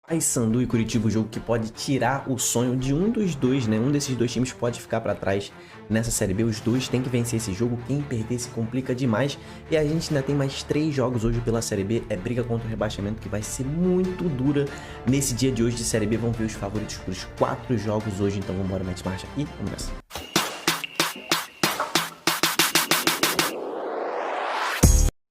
Paysandu e Curitiba, o jogo que pode tirar o sonho de um dos dois, né? Um desses dois times pode ficar para trás nessa Série B. Os dois têm que vencer esse jogo. Quem perder se complica demais. E a gente ainda tem mais 3 jogos hoje pela Série B. É briga contra o rebaixamento que vai ser muito dura nesse dia de hoje de Série B. Vamos ver os favoritos para os 4 jogos hoje. Então vamos embora, mete marcha e vamos nessa.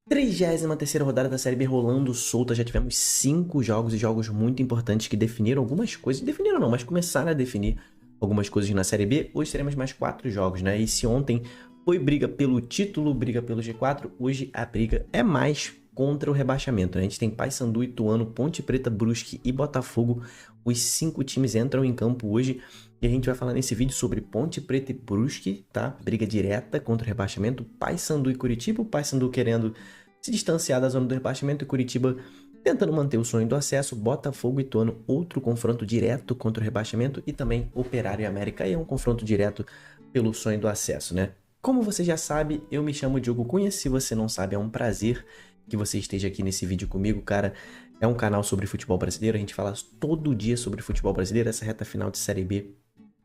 33ª rodada da Série B rolando solta, já tivemos 5 jogos e jogos muito importantes que definiram algumas coisas, definiram não, mas começaram a definir algumas coisas na Série B. Hoje teremos mais 4 jogos, né? E se ontem foi briga pelo título, briga pelo G4, hoje a briga é mais contra o rebaixamento, né? A gente tem Paysandu, Ituano, Ponte Preta, Brusque e Botafogo. Os 5 times entram em campo hoje e a gente vai falar nesse vídeo sobre Ponte Preta e Brusque, tá? Briga direta contra o rebaixamento, Paysandu e Curitiba, o Paysandu querendo se distanciar da zona do rebaixamento e Curitiba tentando manter o sonho do acesso, Botafogo e Ituano, outro confronto direto contra o rebaixamento e também Operário e América, e é um confronto direto pelo sonho do acesso, né? Como você já sabe, eu me chamo Diogo Cunha, se você não sabe, é um prazer que você esteja aqui nesse vídeo comigo, cara. É um canal sobre futebol brasileiro, a gente fala todo dia sobre futebol brasileiro, essa reta final de Série B.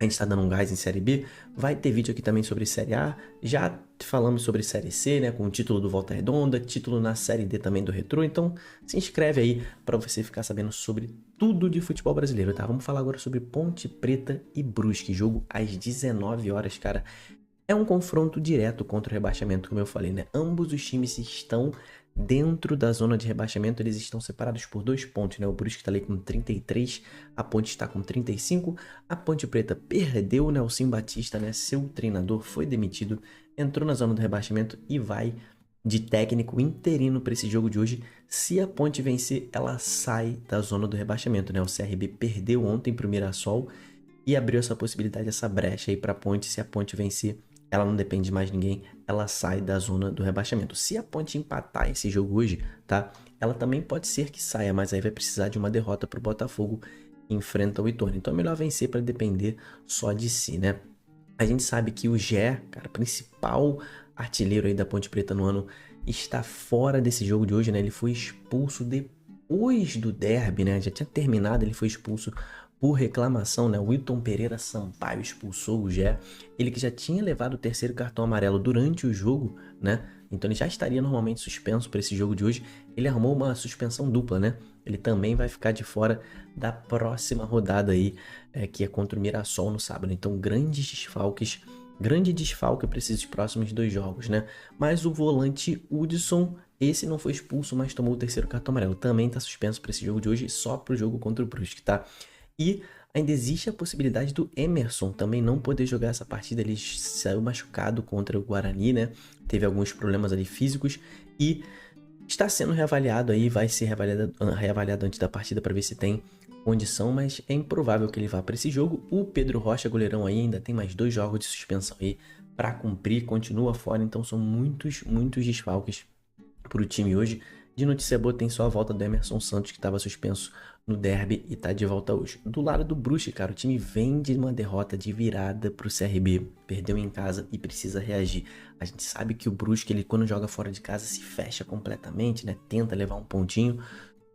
A gente tá dando um gás em Série B, vai ter vídeo aqui também sobre Série A, já falamos sobre Série C, né, com o título do Volta Redonda, título na Série D também do Retrô, então se inscreve aí para você ficar sabendo sobre tudo de futebol brasileiro, tá? Vamos falar agora sobre Ponte Preta e Brusque, jogo às 19 horas, cara. É um confronto direto contra o rebaixamento, como eu falei, né? Ambos os times estão dentro da zona de rebaixamento, eles estão separados por 2 pontos, né? O Brusque está ali com 33, a Ponte está com 35. A Ponte Preta perdeu o Nelson Batista, né? Seu treinador foi demitido, entrou na zona do rebaixamento e vai de técnico interino para esse jogo de hoje. Se a Ponte vencer, ela sai da zona do rebaixamento, né? O CRB perdeu ontem para o Mirassol e abriu essa possibilidade, essa brecha aí para a Ponte. Se a Ponte vencer, ela não depende de mais ninguém, ela sai da zona do rebaixamento. Se a Ponte empatar esse jogo hoje, tá? Ela também pode ser que saia, mas aí vai precisar de uma derrota para o Botafogo que enfrenta o Ituano. Então é melhor vencer para depender só de si, né? A gente sabe que o Gé, cara, principal artilheiro aí da Ponte Preta no ano, está fora desse jogo de hoje, né? Ele foi expulso depois do derby, né? Já tinha terminado, ele foi expulso por reclamação, né? O Wilton Pereira Sampaio expulsou o Gé. Ele que já tinha levado o 3º cartão amarelo durante o jogo, né? Então ele já estaria normalmente suspenso para esse jogo de hoje. Ele arrumou uma suspensão dupla, né? Ele também vai ficar de fora da próxima rodada aí, que é contra o Mirassol no sábado. Então grandes desfalques, grande desfalque para esses próximos 2 jogos, né? Mas o volante Hudson, esse não foi expulso, mas tomou o 3º cartão amarelo. Também está suspenso para esse jogo de hoje, só para o jogo contra o Brusque, tá? E ainda existe a possibilidade do Emerson também não poder jogar essa partida. Ele saiu machucado contra o Guarani, né? Teve alguns problemas ali físicos e está sendo reavaliado aí, vai ser reavaliado antes da partida para ver se tem condição, mas é improvável que ele vá para esse jogo. O Pedro Rocha, goleirão aí, ainda tem mais 2 jogos de suspensão aí para cumprir, continua fora, então são muitos desfalques para o time hoje. De notícia boa tem só a volta do Emerson Santos, que estava suspenso no derby e tá de volta hoje. Do lado do Brusque, cara, o time vem de uma derrota de virada pro CRB, perdeu em casa e precisa reagir. A gente sabe que o Brusque, ele quando joga fora de casa se fecha completamente, né? Tenta levar um pontinho,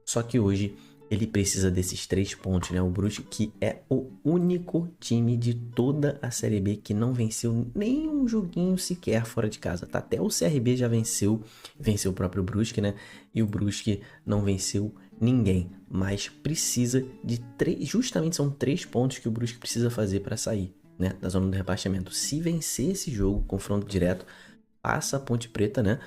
só que hoje ele precisa desses 3 pontos, né? O Brusque, que é o único time de toda a Série B que não venceu nenhum joguinho sequer fora de casa, tá? Até o CRB já venceu o próprio Brusque, né? E o Brusque não venceu ninguém, mas precisa de 3, justamente são 3 pontos que o Brusque precisa fazer para sair, né, da zona do rebaixamento. Se vencer esse jogo, confronto direto, passa a Ponte Preta, né?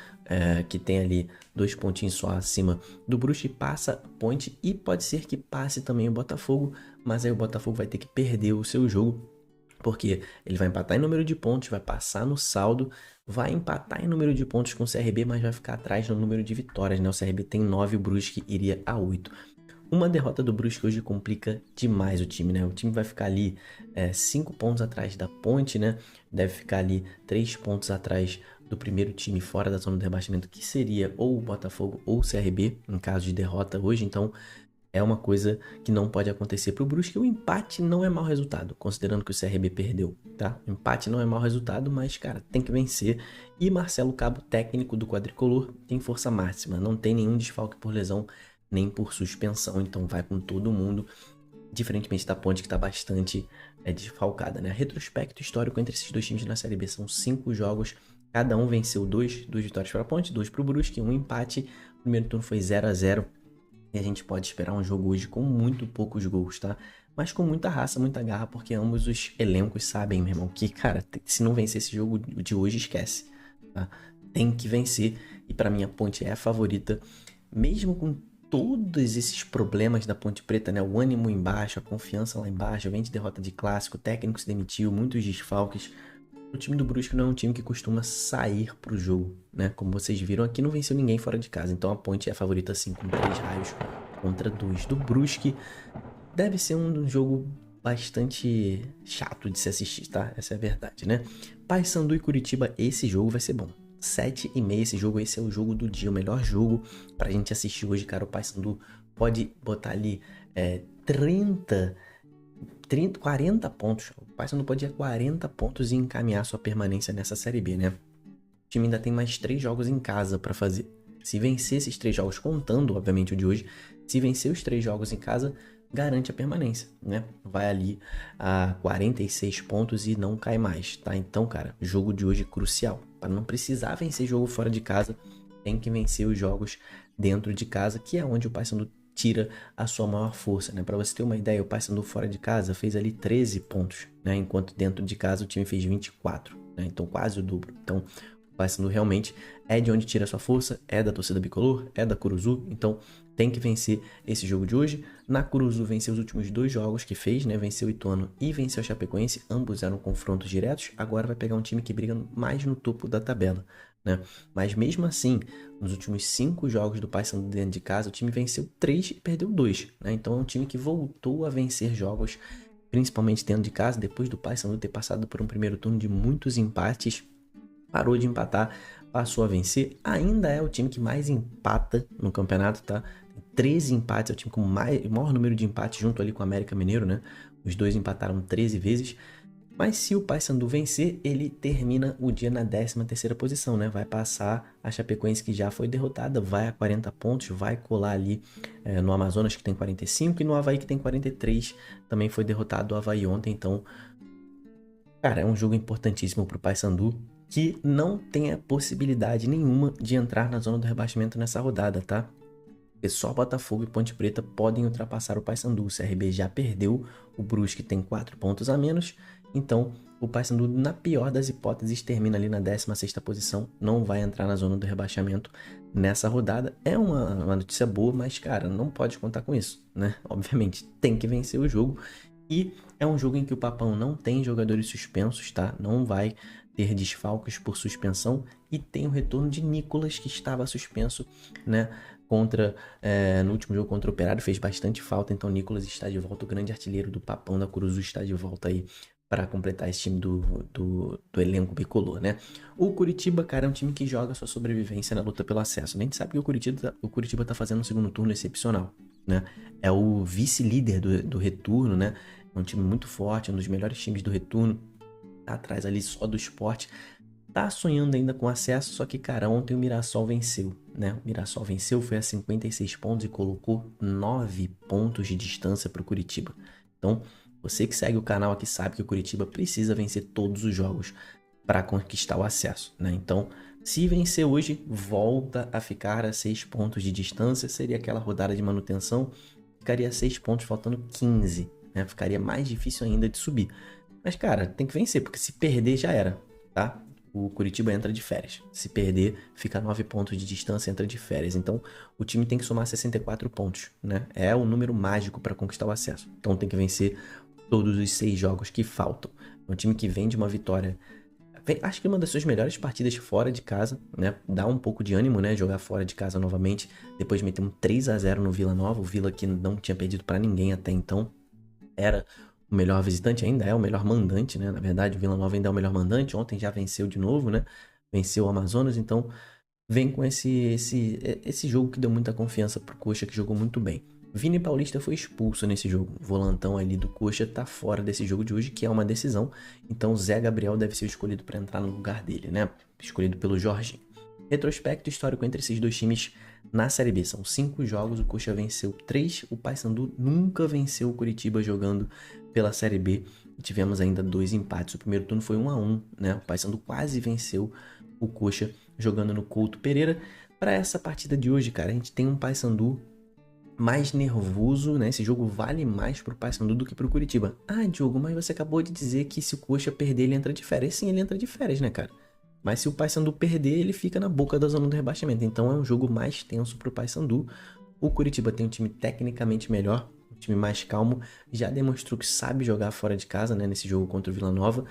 Que tem ali 2 pontinhos só acima do Brusque, passa a Ponte e pode ser que passe também o Botafogo, mas aí o Botafogo vai ter que perder o seu jogo, porque ele vai empatar em número de pontos, vai passar no saldo, vai empatar em número de pontos com o CRB, mas vai ficar atrás no número de vitórias, né? O CRB tem 9, o Brusque iria a 8. Uma derrota do Brusque hoje complica demais o time, né? O time vai ficar ali 5 pontos atrás da Ponte, né? Deve ficar ali 3 pontos atrás do primeiro time fora da zona do rebaixamento, que seria ou o Botafogo ou o CRB, em caso de derrota hoje. Então, é uma coisa que não pode acontecer para o Brusque. O empate não é mau resultado, considerando que o CRB perdeu, tá? O empate não é mau resultado, mas, cara, tem que vencer. E Marcelo Cabo, técnico do quadricolor, tem força máxima, não tem nenhum desfalque por lesão nem por suspensão, então vai com todo mundo, diferentemente da Ponte, que está bastante desfalcada, né? Retrospecto histórico entre esses dois times na Série B são 5 jogos, cada um venceu 2 vitórias para a Ponte, 2 para o Brusque, um empate. O primeiro turno foi 0-0 e a gente pode esperar um jogo hoje com muito poucos gols, tá? Mas com muita raça, muita garra, porque ambos os elencos sabem, meu irmão, que, cara, se não vencer esse jogo de hoje, esquece, tá? Tem que vencer, e para mim a Ponte é a favorita, mesmo com todos esses problemas da Ponte Preta, né? O ânimo embaixo, a confiança lá embaixo, vem de derrota de clássico, o técnico se demitiu, muitos desfalques. O time do Brusque não é um time que costuma sair pro jogo, né? Como vocês viram, aqui não venceu ninguém fora de casa, então a Ponte é a favorita assim, com 3 raios contra 2 do Brusque. Deve ser um jogo bastante chato de se assistir, tá? Essa é a verdade, né? Paysandu e Curitiba, esse jogo vai ser bom. 7h30 esse jogo, esse é o jogo do dia, o melhor jogo pra gente assistir hoje, cara. O Paysandu pode botar ali 40 pontos. O Paysandu pode ir a 40 pontos e encaminhar sua permanência nessa Série B, né? O time ainda tem mais 3 jogos em casa pra fazer. Se vencer esses 3 jogos, contando, obviamente, o de hoje, se vencer os 3 jogos em casa, garante a permanência, né? Vai ali a 46 pontos e não cai mais, tá? Então, cara, jogo de hoje é crucial. Para não precisar vencer jogo fora de casa, tem que vencer os jogos dentro de casa, que é onde o Paysandu tira a sua maior força, né? Para você ter uma ideia, o Paysandu fora de casa fez ali 13 pontos, né? Enquanto dentro de casa o time fez 24, né? Então quase o dobro. Então, o Paysandu realmente é de onde tira a sua força, é da torcida bicolor, é da Curuzu, então tem que vencer esse jogo de hoje. Na Curuzu venceu os últimos 2 jogos que fez, né? Venceu o Ituano e venceu a Chapecoense, ambos eram confrontos diretos. Agora vai pegar um time que briga mais no topo da tabela, né? Mas mesmo assim, nos últimos 5 jogos do Paysandu dentro de casa, o time venceu 3 e perdeu 2, né? Então é um time que voltou a vencer jogos, principalmente dentro de casa, depois do Paysandu ter passado por um primeiro turno de muitos empates. Parou de empatar, passou a vencer. Ainda é o time que mais empata no campeonato, tá? Tem 13 empates, é o time com o maior número de empates junto ali com o América Mineiro, né? Os dois empataram 13 vezes. Mas se o Paysandu vencer, ele termina o dia na 13ª posição, né? Vai passar a Chapecoense, que já foi derrotada, vai a 40 pontos, vai colar ali no Amazonas, que tem 45, e no Avaí, que tem 43. Também foi derrotado o Avaí ontem, então, cara, é um jogo importantíssimo pro Paysandu, que não tem a possibilidade nenhuma de entrar na zona do rebaixamento nessa rodada, tá? Porque só Botafogo e Ponte Preta podem ultrapassar o Paysandu. O CRB já perdeu, o Brusque tem 4 pontos a menos, então o Paysandu, na pior das hipóteses, termina ali na 16ª posição, não vai entrar na zona do rebaixamento nessa rodada. É uma notícia boa, mas, cara, não pode contar com isso, né? Obviamente, tem que vencer o jogo, e é um jogo em que o Papão não tem jogadores suspensos, tá? Não vai ter desfalques por suspensão, e tem o retorno de Nicolas, que estava suspenso, né? No último jogo contra o Operário, fez bastante falta, então Nicolas está de volta, o grande artilheiro do Papão da Curuzu está de volta aí para completar esse time do elenco bicolor, né? O Curitiba, cara, é um time que joga sua sobrevivência na luta pelo acesso. A gente sabe que o Curitiba tá fazendo um segundo turno excepcional, né? É o vice-líder do retorno, né? É um time muito forte, um dos melhores times do retorno, tá atrás ali só do Sport. Tá sonhando ainda com acesso, só que, cara, ontem o Mirassol venceu, né? O Mirassol venceu, foi a 56 pontos e colocou 9 pontos de distância pro Curitiba. Então, você que segue o canal aqui sabe que o Curitiba precisa vencer todos os jogos para conquistar o acesso, né? Então, se vencer hoje, volta a ficar a 6 pontos de distância, seria aquela rodada de manutenção, ficaria a 6 pontos faltando 15, né? Ficaria mais difícil ainda de subir. Mas, cara, tem que vencer, porque se perder já era, tá? O Curitiba entra de férias. Se perder, fica 9 pontos de distância, entra de férias. Então, o time tem que somar 64 pontos, né? É o número mágico para conquistar o acesso. Então, tem que vencer todos os 6 jogos que faltam. É um time que vem de uma vitória, acho que uma das suas melhores partidas fora de casa, né? Dá um pouco de ânimo, né? Jogar fora de casa novamente. Depois de meter um 3-0 no Vila Nova. O Vila que não tinha perdido para ninguém até então. Era o melhor visitante, ainda é o melhor mandante, né? Na verdade, o Vila Nova ainda é o melhor mandante. Ontem já venceu de novo, né? Venceu o Amazonas, então vem com esse jogo que deu muita confiança pro Coxa, que jogou muito bem. Vini Paulista foi expulso nesse jogo. O volantão ali do Coxa tá fora desse jogo de hoje, que é uma decisão. Então Zé Gabriel deve ser escolhido para entrar no lugar dele, né? Escolhido pelo Jorginho. Retrospecto histórico entre esses dois times na Série B. São 5 jogos, o Coxa venceu 3, o Paysandu nunca venceu o Curitiba jogando pela Série B. E tivemos ainda 2 empates. O primeiro turno foi 1-1, né? O Paysandu quase venceu o Coxa jogando no Couto Pereira. Para essa partida de hoje, cara, a gente tem um Paysandu mais nervoso, né? Esse jogo vale mais pro Paysandu do que pro Curitiba. Ah, Diogo, mas você acabou de dizer que se o Coxa perder, ele entra de férias. Sim, ele entra de férias, né, cara? Mas se o Paysandu perder, ele fica na boca da zona do rebaixamento. Então é um jogo mais tenso pro Paysandu. O Curitiba tem um time tecnicamente melhor, um time mais calmo. Já demonstrou que sabe jogar fora de casa, né? Nesse jogo contra o Vila Nova.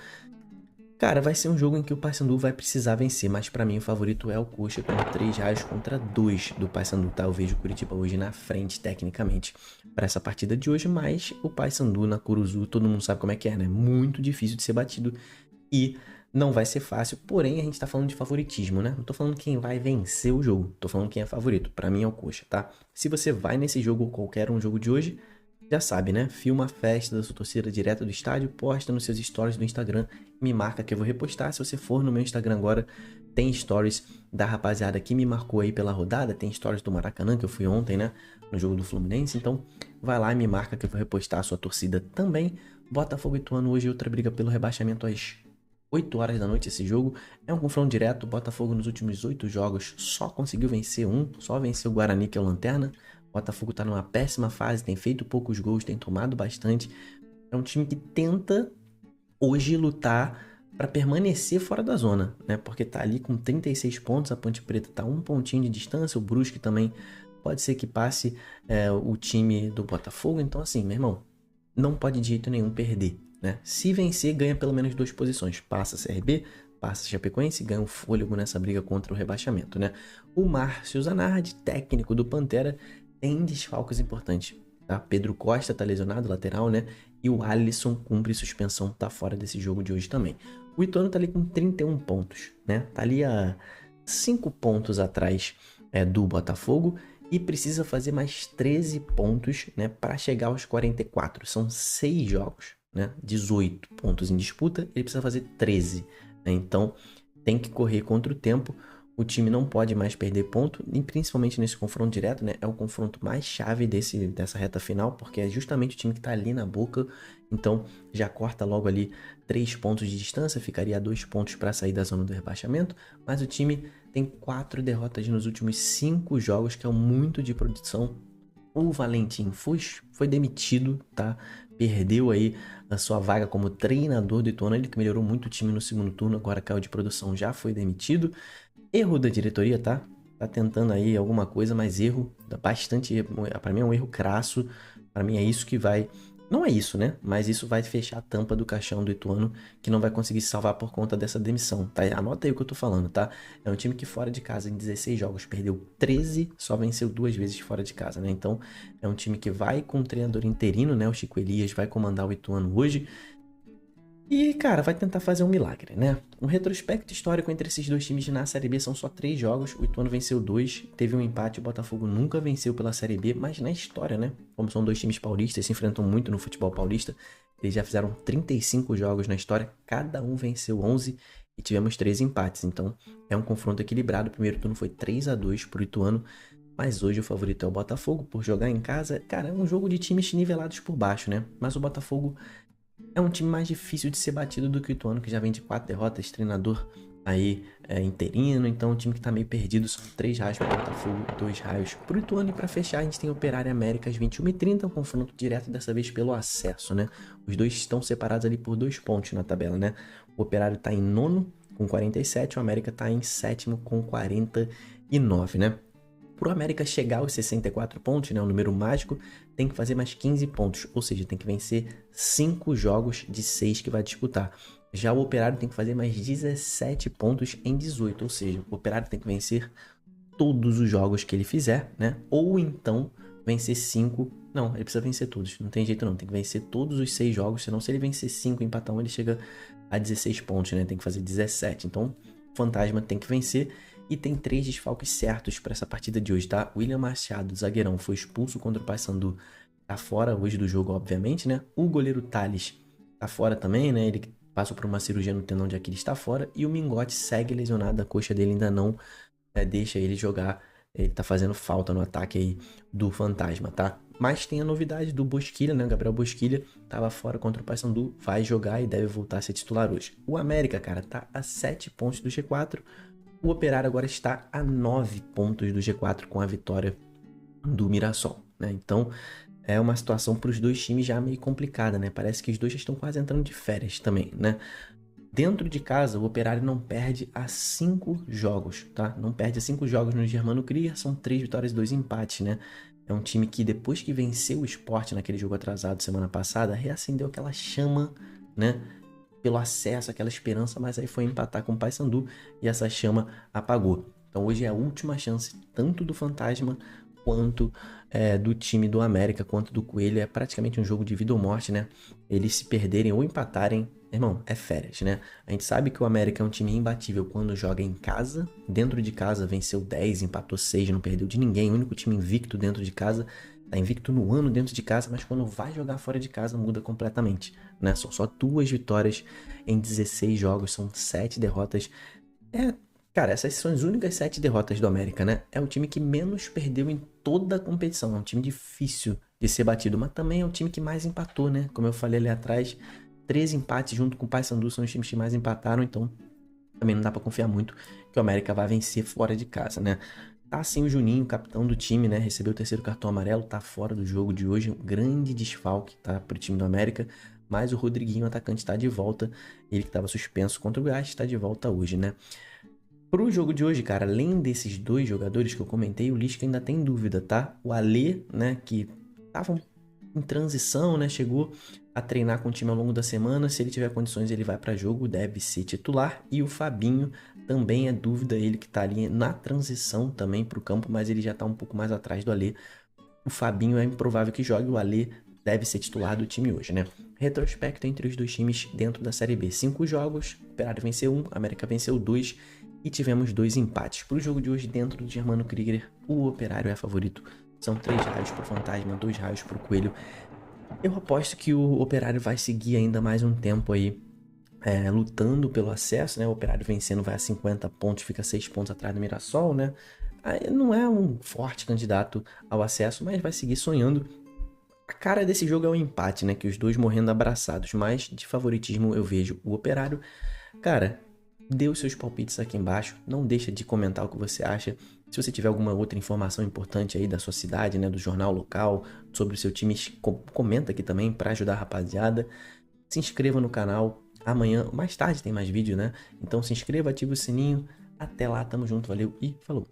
Cara, vai ser um jogo em que o Paysandu vai precisar vencer, mas pra mim o favorito é o Coxa com 3 reais contra 2 do Paysandu, tá? Eu vejo o Curitiba hoje na frente, tecnicamente, pra essa partida de hoje, mas o Paysandu na Curuzu, todo mundo sabe como é que é, né? Muito difícil de ser batido e não vai ser fácil, porém a gente tá falando de favoritismo, né? Não tô falando quem vai vencer o jogo, tô falando quem é favorito. Pra mim é o Coxa, tá? Se você vai nesse jogo ou qualquer um jogo de hoje, já sabe, né? Filma a festa da sua torcida direto do estádio, posta nos seus stories do Instagram, me marca que eu vou repostar. Se você for no meu Instagram agora, tem stories da rapaziada que me marcou aí pela rodada, tem stories do Maracanã, que eu fui ontem, né? No jogo do Fluminense, então vai lá e me marca que eu vou repostar a sua torcida também. Botafogo e Ituano hoje, outra briga pelo rebaixamento às 8 horas da noite esse jogo. É um confronto direto, o Botafogo nos últimos 8 jogos só conseguiu vencer um, só venceu o Guarani, que é o Lanterna. O Botafogo tá numa péssima fase, tem feito poucos gols, tem tomado bastante. É um time que tenta hoje lutar para permanecer fora da zona, né? Porque tá ali com 36 pontos, a Ponte Preta tá um pontinho de distância, o Brusque também pode ser que passe o time do Botafogo. Então assim, meu irmão, não pode de jeito nenhum perder, né? Se vencer, ganha pelo menos 2 posições. Passa a CRB, passa a Chapecoense e ganha um fôlego nessa briga contra o rebaixamento, né? O Márcio Zanardi, técnico do Pantera, tem desfalques importantes, tá? Pedro Costa tá lesionado, lateral, né? E o Alisson cumpre suspensão, tá fora desse jogo de hoje também. O Ituano tá ali com 31 pontos, né? Tá ali a 5 pontos atrás do Botafogo e precisa fazer mais 13 pontos, né, para chegar aos 44. São 6 jogos, né? 18 pontos em disputa, ele precisa fazer 13, né? Então tem que correr contra o tempo. O time não pode mais perder ponto, e principalmente nesse confronto direto, né? É o confronto mais chave dessa reta final, porque é justamente o time que tá ali na boca. Então já corta logo ali 3 pontos de distância, ficaria a 2 pontos para sair da zona do rebaixamento. Mas o time tem 4 derrotas nos últimos 5 jogos, que é muito de produção. O Valentim foi demitido, tá? Perdeu aí a sua vaga como treinador do Ituano, ele que melhorou muito o time no segundo turno, agora caiu de produção, já foi demitido. Erro da diretoria, tá? Tá tentando aí alguma coisa, mas erro, bastante, pra mim é um erro crasso, pra mim é isso que vai, não é isso, né? Mas isso vai fechar a tampa do caixão do Ituano, que não vai conseguir se salvar por conta dessa demissão, tá? Anota aí o que eu tô falando, tá? É um time que fora de casa, em 16 jogos, perdeu 13, só venceu 2 vezes fora de casa, né? Então, é um time que vai com um treinador interino, né? O Chico Elias vai comandar o Ituano hoje. E, cara, vai tentar fazer um milagre, né? Um retrospecto histórico entre esses dois times na Série B são só 3 jogos. O Ituano venceu 2, teve um empate. O Botafogo nunca venceu pela Série B, mas na história, né? Como são 2 times paulistas, se enfrentam muito no futebol paulista. Eles já fizeram 35 jogos na história, cada um venceu 11 e tivemos 3 empates. Então, é um confronto equilibrado. O primeiro turno foi 3-2 pro Ituano, mas hoje o favorito é o Botafogo por jogar em casa. Cara, é um jogo de times nivelados por baixo, né? Mas o Botafogo é um time mais difícil de ser batido do que o Ituano, que já vem de 4 derrotas, treinador aí interino, então o time que tá meio perdido. São 3 raios pro Botafogo, 2 raios pro Ituano. E pra fechar, a gente tem Operário América às 21h30, um confronto direto dessa vez pelo acesso, né? Os dois estão separados ali por 2 pontos na tabela, né? O Operário tá em 9º com 47, o América tá em 7º com 49, né? Pro América chegar aos 64 pontos, né, o número mágico, tem que fazer mais 15 pontos, ou seja, tem que vencer 5 jogos de 6 que vai disputar. Já o Operário tem que fazer mais 17 pontos em 18, ou seja, o Operário tem que vencer todos os jogos que ele fizer, né? Ou então vencer 5. Não, ele precisa vencer todos, não tem jeito não, tem que vencer todos os 6 jogos, senão se ele vencer 5 e empatar 1, ele chega a 16 pontos, né? Tem que fazer 17, então o Fantasma tem que vencer. E tem 3 desfalques certos para essa partida de hoje, tá? William Machado, zagueirão, foi expulso contra o Paysandu, tá fora hoje do jogo, obviamente, né? O goleiro Thales tá fora também, né? Ele passou por uma cirurgia no tendão de Aquiles, tá fora. E o Mingote segue lesionado, a coxa dele ainda não deixa ele jogar Ele tá fazendo falta no ataque aí do Fantasma, tá? Mas tem a novidade do Bosquilha, né? O Gabriel Bosquilha tava fora contra o Paysandu, vai jogar e deve voltar a ser titular hoje. O América, cara, tá a 7 pontos do G4. O Operário agora está a 9 pontos do G4 com a vitória do Mirassol, né? Então é uma situação para os dois times já meio complicada, né? Parece que os dois já estão quase entrando de férias também, né? Dentro de casa, o Operário não perde a 5 jogos, tá? Não perde a 5 jogos no Germano Krieger, são 3 vitórias e 2 empates, né? É um time que depois que venceu o Sport naquele jogo atrasado semana passada, reacendeu aquela chama, né? Pelo acesso, aquela esperança, mas aí foi empatar com o Paysandu e essa chama apagou. Então hoje é a última chance, tanto do Fantasma quanto do time do América, quanto do Coelho. É praticamente um jogo de vida ou morte, né? Eles se perderem ou empatarem, irmão, é férias, né? A gente sabe que o América é um time imbatível quando joga em casa. Dentro de casa venceu 10, empatou 6, não perdeu de ninguém. O único time invicto dentro de casa. Tá invicto no ano dentro de casa, mas quando vai jogar fora de casa muda completamente, né? São só 2 vitórias em 16 jogos, são 7 derrotas. Cara, essas são as únicas 7 derrotas do América, né? É o time que menos perdeu em toda a competição. É um time difícil de ser batido, mas também é o time que mais empatou, né? Como eu falei ali atrás, 13 empates junto com o Paysandu são os times que mais empataram, então também não dá pra confiar muito que o América vai vencer fora de casa, né? Tá sim o Juninho, capitão do time, né? Recebeu o 3º cartão amarelo, tá fora do jogo de hoje. Um grande desfalque, tá? Pro time do América. Mas o Rodriguinho, atacante, tá de volta. Ele que tava suspenso contra o Goiás, tá de volta hoje, né? Pro jogo de hoje, cara, além desses 2 jogadores que eu comentei, o Lisca ainda tem dúvida, tá? O Alê, né, que tava em transição, né, chegou a treinar com o time ao longo da semana. Se ele tiver condições, ele vai para jogo, deve ser titular. E o Fabinho também é dúvida, ele que tá ali na transição também pro campo, mas ele já tá um pouco mais atrás do Alê. O Fabinho é improvável que jogue, o Alê deve ser titular do time hoje, né? Retrospecto entre os dois times dentro da Série B. 5 jogos, o Operário venceu 1, América venceu 2 e tivemos 2 empates. Para o jogo de hoje, dentro do Germano Krieger, o Operário é favorito. São 3 raios pro Fantasma, 2 raios pro Coelho. Eu aposto que o Operário vai seguir ainda mais um tempo aí lutando pelo acesso, né? O Operário vencendo vai a 50 pontos, fica 6 pontos atrás do Mirassol, né? Aí não é um forte candidato ao acesso, mas vai seguir sonhando. A cara desse jogo é o empate, né? Que os dois morrendo abraçados, mas de favoritismo eu vejo o Operário. Cara, dê os seus palpites aqui embaixo, não deixa de comentar o que você acha. Se você tiver alguma outra informação importante aí da sua cidade, né, do jornal local, sobre o seu time, comenta aqui também para ajudar a rapaziada. Se inscreva no canal, amanhã, mais tarde tem mais vídeo, né? Então se inscreva, ativa o sininho. Até lá, tamo junto, valeu e falou!